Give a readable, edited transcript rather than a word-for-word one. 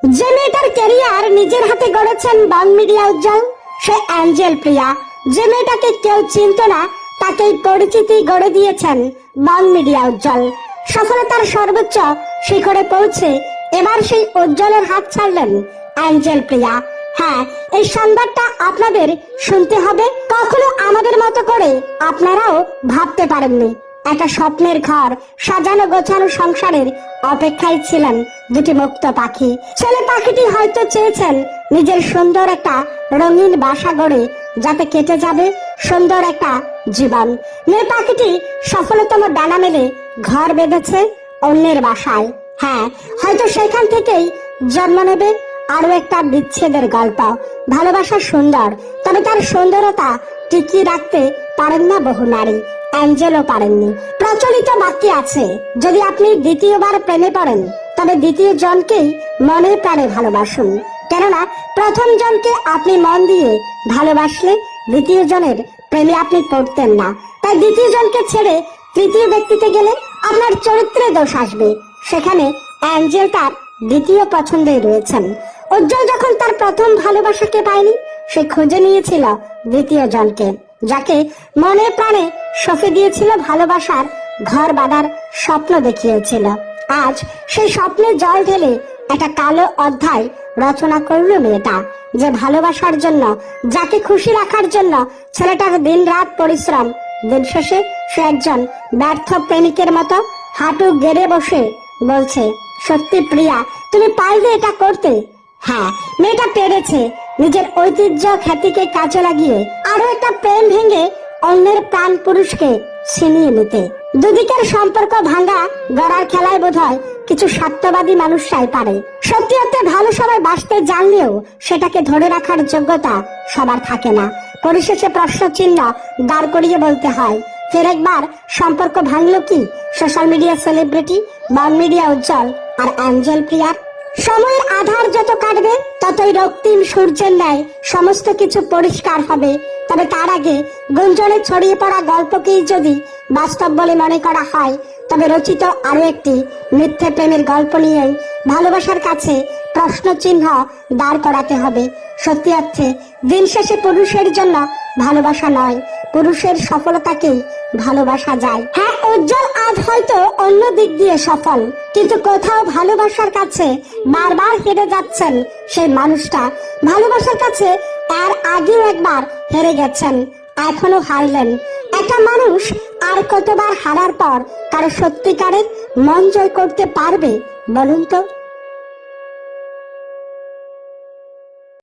যে মেয়েটার ক্যারিয়ার নিজের হাতে গড়েছেন বাং মিডিয়া উজ্জ্বল, সে অ্যাঞ্জেল প্রিয়া। যে মেয়েটাকে কেউ চিনত না তাকেই পরিচিতি গড়ে দিয়েছেন বাং মিডিয়া উজ্জ্বল। সফলতার সর্বোচ্চ শিখরে পৌঁছে এবার সেই উজ্জ্বলের হাত ছাড়লেন অ্যাঞ্জেল প্রিয়া। হ্যাঁ, এই সংবাদটা আপনাদের শুনতে হবে। কখনো আমাদের মতো করে আপনারাও ভাবতে পারেননি একটা স্বপ্নের ঘর সাজানো গোছানো সংসারের অপেক্ষায় ছিলেন দুটি মুক্ত পাখি। ছেলে পাখিটি হয়তো চেয়েছেন নিজের সুন্দর একটা রঙিন বাসা গড়ে যাতে কেটে যাবে সুন্দর একটা জীবন। মেয়ে পাখিটি সফলতম ডানা মেলে ঘর বেঁধেছে অন্যের বাসায়। হ্যাঁ, হয়তো সেখান থেকেই জন্ম নেবে আরো একটা বিচ্ছেদের গল্প। ভালোবাসা সুন্দর, তবে তার সুন্দরতা টিকিয়ে রাখতে পারেন না বহু নারী। অ্যাঞ্জেলও পারেননি। প্রচলিত বাক্য আছে, যদি আপনি দ্বিতীয়বার প্রেমে পড়েন তবে দ্বিতীয় জনকেই মনে প্রাণে ভালোবাসুন। কেননা প্রথম জনকে আপনি মন দিয়ে ভালোবাসলে দ্বিতীয় জনের প্রেমে আপনি পড়তেন না। তাই দ্বিতীয় জনকে ছেড়ে তৃতীয় ব্যক্তিতে গেলে আপনার চরিত্রে দোষ আসবে। সেখানে অ্যাঞ্জেল তার দ্বিতীয় পছন্দে রয়েছেন। উজ্জ্বল যখন তার প্রথম ভালোবাসাকে পায়নি, সে খুঁজে নিয়েছিল দ্বিতীয় জনকে, যাকে মনে প্রাণে সঁপে দিয়েছিল ভালোবাসার ঘর বাঁধার স্বপ্ন দেখিয়েছিল। আজ সেই স্বপ্নে জল ঢেলে একটা কালো অধ্যায় রচনা করলো মেয়েটা। যে ভালোবাসার জন্য, যাকে খুশি রাখার জন্য ছেলেটার দিন রাত পরিশ্রম, দিন শেষে সে একজন ব্যর্থ প্রেমিকের মতো হাঁটু গেড়ে বসে বলছে, সত্যি প্রিয়া, তুমি পারবে এটা করতে। হ্যাঁ, মেয়েটা পেরেছে নিজের ঐতিহ্য খ্যাতিকে কাজে লাগিয়ে আরো একটা প্রেম ভেঙে অন্যের প্রাণ পুরুষকে ছিনিয়ে নিতে। দুদিকের সম্পর্ক ভাঙা গড়ার খেলায় বোধহয় কিছু স্বার্থবাদী মানুষরাই পারে। সত্যি অর্থে ভালো সময় বাঁচতে জানলেও সেটাকে ধরে রাখার যোগ্যতা সবার থাকে না। পরিশেষে প্রশ্ন চিহ্ন দাঁড় করিয়ে বলতে হয়, ফের একবার সম্পর্ক ভাঙলো কি সোশ্যাল মিডিয়া সেলিব্রিটি বাং মিডিয়া উজ্জ্বল আর অ্যাঞ্জেল প্রিয়ার? সময়ের আধার যত কাটবে ততই রক্তিম সূর্যের ন্যায় সমস্ত কিছু পরিষ্কার হবে। তবে তার আগে গুঞ্জনে ছড়িয়ে পড়া গল্পকেই যদি বাস্তব বলে মনে করা হয়, তবে রচিত আরো একটি মিথ্যে প্রেমের গল্প নিয়েই ভালোবাসার কাছে প্রশ্ন চিহ্ন দাঁড় করাতে হবে। সত্যি অর্থে দিন শেষে পুরুষের জন্য ভালোবাসা নয়, পুরুষের সফলতাকেই ভালোবাসা যায়। হ্যাঁ, উজ্জ্বল আজ হয়তো অন্য দিক দিয়ে সফল, কিন্তু কোথাও ভালোবাসার কাছে বারবার হেরে যাচ্ছেন সেই মানুষটা। ভালোবাসার কাছে এর আগেও একবার হেরে গেছেন, এখনো হারলেন। একটা মানুষ আর কতবার হারার পর কারো সত্যিকারের মন জয় করতে পারবে বলুন তো?